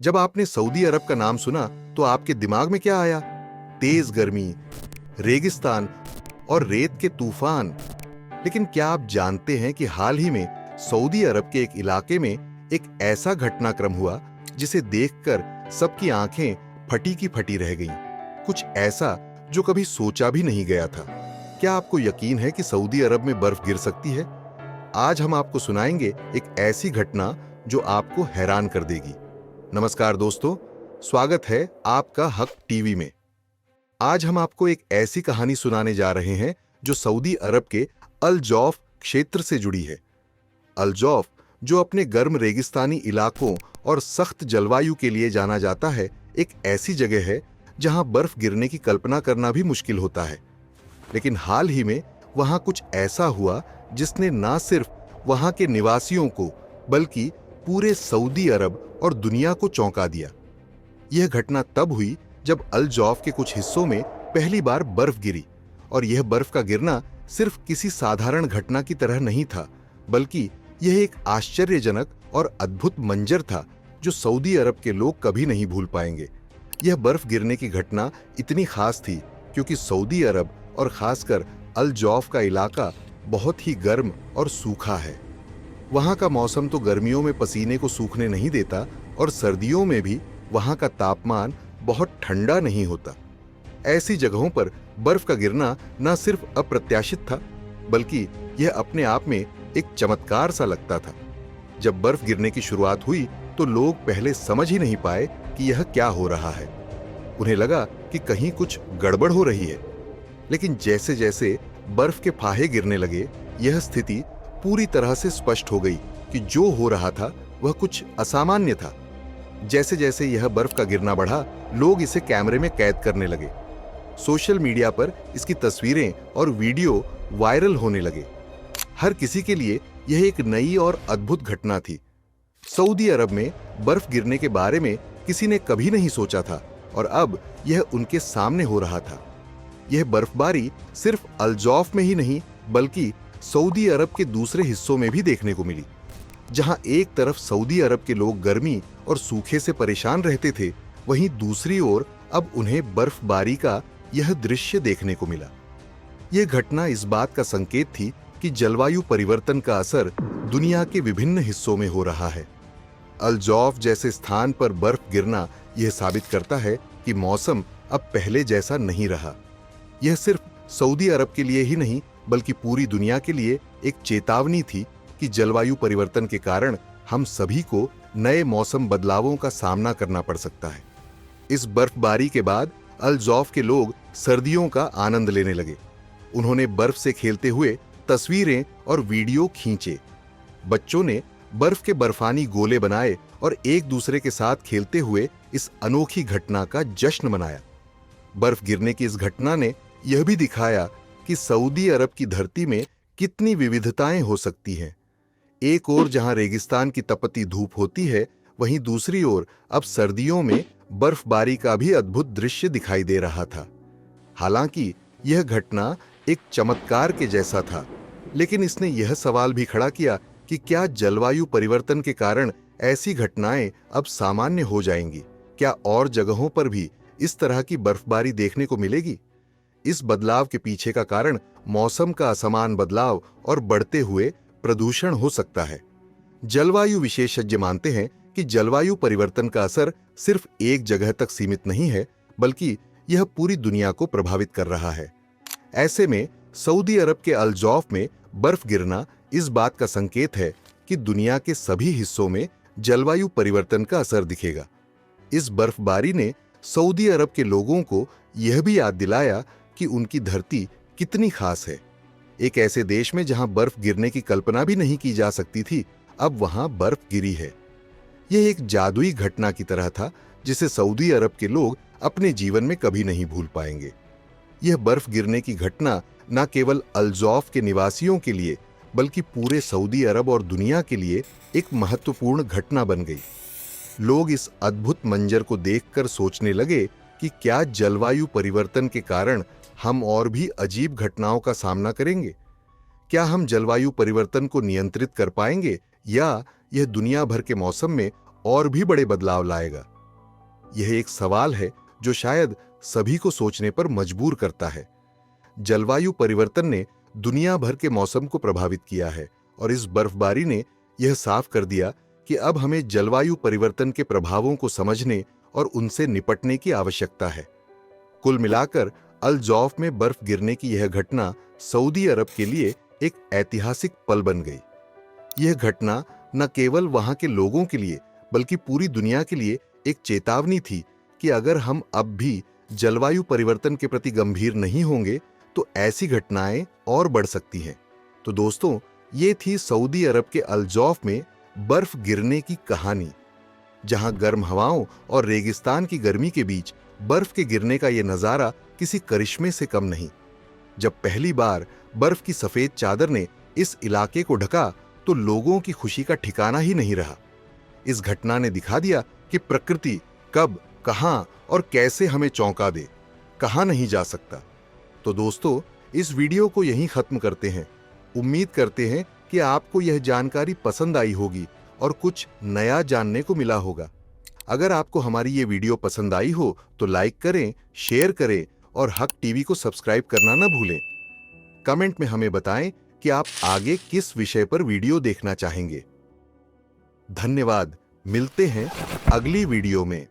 जब आपने सऊदी अरब का नाम सुना तो आपके दिमाग में क्या आया? तेज गर्मी, रेगिस्तान और रेत के तूफान। लेकिन क्या आप जानते हैं कि हाल ही में सऊदी अरब के एक इलाके में एक ऐसा घटनाक्रम हुआ जिसे देखकर सबकी आंखें फटी की फटी रह गईं। कुछ ऐसा जो कभी सोचा भी नहीं गया था। क्या आपको यकीन है कि सऊदी अरब में बर्फ गिर सकती है? आज हम आपको सुनाएंगे एक ऐसी घटना जो आपको हैरान कर देगी। नमस्कार दोस्तों, स्वागत है आपका हक टीवी में। आज हम आपको एक ऐसी कहानी सुनाने जा रहे हैं जो सऊदी अरब के अल जौफ क्षेत्र से जुड़ी है। अल जौफ, जो अपने गर्म रेगिस्तानी इलाकों और सख्त जलवायु के लिए जाना जाता है, एक ऐसी जगह है जहां बर्फ गिरने की कल्पना करना भी मुश्किल होता है। लेकिन हाल ही में वहां कुछ ऐसा हुआ जिसने न सिर्फ वहां के निवासियों को बल्कि पूरे सऊदी अरब और दुनिया को चौंका दिया। यह घटना तब हुई जब अल जौफ के कुछ हिस्सों में पहली बार बर्फ गिरी। और यह बर्फ का गिरना सिर्फ किसी साधारण घटना की तरह नहीं था, बल्कि यह एक आश्चर्यजनक और अद्भुत मंजर था जो सऊदी अरब के लोग कभी नहीं भूल पाएंगे। यह बर्फ गिरने की घटना इतनी खास थी क्योंकि सऊदी अरब और खासकर अल जौफ का इलाका बहुत ही गर्म और सूखा है। वहां का मौसम तो गर्मियों में पसीने को सूखने नहीं देता और सर्दियों में भी वहां का तापमान बहुत ठंडा नहीं होता। ऐसी जगहों पर बर्फ का गिरना न सिर्फ अप्रत्याशित था, बल्कि यह अपने आप में एक चमत्कार सा लगता था। जब बर्फ गिरने की शुरुआत हुई तो लोग पहले समझ ही नहीं पाए कि यह क्या हो रहा है। उन्हें लगा कि कहीं कुछ गड़बड़ हो रही है। लेकिन जैसे जैसे बर्फ के फाहे गिरने लगे, यह स्थिति पूरी तरह से स्पष्ट हो गई कि जो हो रहा था वह कुछ असामान्य था। जैसे जैसे यह बर्फ का गिरना बढ़ा, लोग इसे कैमरे में कैद करने लगे। सोशल मीडिया पर इसकी तस्वीरें और वीडियो वायरल होने लगे। हर किसी के लिए यह एक नई और अद्भुत घटना थी। सऊदी अरब में बर्फ गिरने के बारे में किसी ने कभी नहीं सोचा था और अब यह उनके सामने हो रहा था। यह बर्फबारी सिर्फ अल जौफ में ही नहीं, बल्कि सऊदी अरब के दूसरे हिस्सों में भी देखने को मिली। जहां एक तरफ सऊदी अरब के लोग गर्मी और सूखे से परेशान रहते थे, वहीं दूसरी ओर अब उन्हें बर्फबारी का यह दृश्य देखने को मिला। यह घटना इस बात का संकेत थी कि जलवायु परिवर्तन का असर दुनिया के विभिन्न हिस्सों में हो रहा है। अल जौफ जैसे स्थान पर बर्फ गिरना यह साबित करता है कि मौसम अब पहले जैसा नहीं रहा। यह सिर्फ सऊदी अरब के लिए ही नहीं, बल्कि पूरी दुनिया के लिए एक चेतावनी थी कि जलवायु परिवर्तन के कारण हम सभी को नए मौसम बदलावों का सामना करना पड़ सकता है। इस बर्फबारी के बाद अल जौफ के लोग सर्दियों का आनंद लेने लगे। उन्होंने बर्फ से खेलते हुए तस्वीरें और वीडियो खींचे। बच्चों ने बर्फ के बर्फानी गोले बनाए और एक दूसरे के साथ खेलते हुए इस अनोखी घटना का जश्न मनाया। बर्फ गिरने की इस घटना ने यह भी दिखाया कि सऊदी अरब की धरती में कितनी विविधताएं हो सकती हैं। एक ओर जहां रेगिस्तान की तपती धूप होती है, वहीं दूसरी ओर अब सर्दियों में बर्फबारी का भी अद्भुत दृश्य दिखाई दे रहा था। हालांकि यह घटना एक चमत्कार के जैसा था, लेकिन इसने यह सवाल भी खड़ा किया कि क्या जलवायु परिवर्तन के कारण ऐसी घटनाएं अब सामान्य हो जाएंगी? क्या और जगहों पर भी इस तरह की बर्फबारी देखने को मिलेगी? इस बदलाव के पीछे का कारण मौसम का असमान बदलाव और बढ़ते हुए प्रदूषण हो सकता है। जलवायु विशेषज्ञ मानते हैं कि जलवायु परिवर्तन का असर सिर्फ एक जगह तक सीमित नहीं है, बल्कि यह पूरी दुनिया को प्रभावित कर रहा है। ऐसे में सऊदी अरब के अल जौफ में बर्फ गिरना इस बात का संकेत है कि दुनिया के सभी हिस्सों में जलवायु परिवर्तन का असर दिखेगा। इस बर्फबारी ने सऊदी अरब के लोगों को यह भी याद दिलाया कि उनकी धरती कितनी खास है। एक ऐसे देश में जहां बर्फ गिरने की कल्पना भी नहीं की जा सकती थी, अब वहां बर्फ गिरी है। यह एक जादुई घटना की तरह था जिसे सऊदी अरब के लोग अपने जीवन में कभी नहीं भूल पाएंगे। यह बर्फ गिरने की घटना न केवल अल जौफ के निवासियों के लिए, बल्कि पूरे सऊदी अरब और दुनिया के लिए एक महत्वपूर्ण घटना बन गई। लोग इस अद्भुत मंजर को देखकर सोचने लगे कि क्या जलवायु परिवर्तन के कारण हम और भी अजीब घटनाओं का सामना करेंगे? क्या हम जलवायु परिवर्तन को नियंत्रित कर पाएंगे या यह दुनिया भर के मौसम में और भी बड़े बदलाव लाएगा? यह एक सवाल है जो शायद सभी को सोचने पर मजबूर करता है। जलवायु परिवर्तन ने दुनिया भर के मौसम को प्रभावित किया है और इस बर्फबारी ने यह साफ कर दिया कि अब हमें जलवायु परिवर्तन के प्रभावों को समझने और उनसे निपटने की आवश्यकता है। कुल मिलाकर अल जौफ में बर्फ गिरने की यह घटना सऊदी अरब के लिए एक ऐतिहासिक पल बन गई। यह घटना न केवल वहां के लोगों के लिए बल्कि पूरी दुनिया के लिए एक चेतावनी थी कि अगर हम अब भी जलवायु परिवर्तन के प्रति गंभीर नहीं होंगे तो ऐसी घटनाएं और बढ़ सकती हैं। तो दोस्तों, ये थी सऊदी अरब के अल जौफ में बर्फ गिरने की कहानी, जहां गर्म हवाओं और रेगिस्तान की गर्मी के बीच बर्फ के गिरने का यह नजारा किसी करिश्मे से कम नहीं। जब पहली बार बर्फ की सफेद चादर ने इस इलाके को ढका तो लोगों की खुशी का ठिकाना ही नहीं रहा। इस घटना ने दिखा दिया कि प्रकृति कब, कहां और कैसे हमें चौंका दे, कहा नहीं जा सकता। तो दोस्तों, इस वीडियो को यहीं खत्म करते हैं। उम्मीद करते हैं कि आपको यह जानकारी पसंद आई होगी और कुछ नया जानने को मिला होगा। अगर आपको हमारी ये वीडियो पसंद आई हो तो लाइक करें, शेयर करें और हक टीवी को सब्सक्राइब करना न भूलें। कमेंट में हमें बताएं कि आप आगे किस विषय पर वीडियो देखना चाहेंगे। धन्यवाद। मिलते हैं अगली वीडियो में।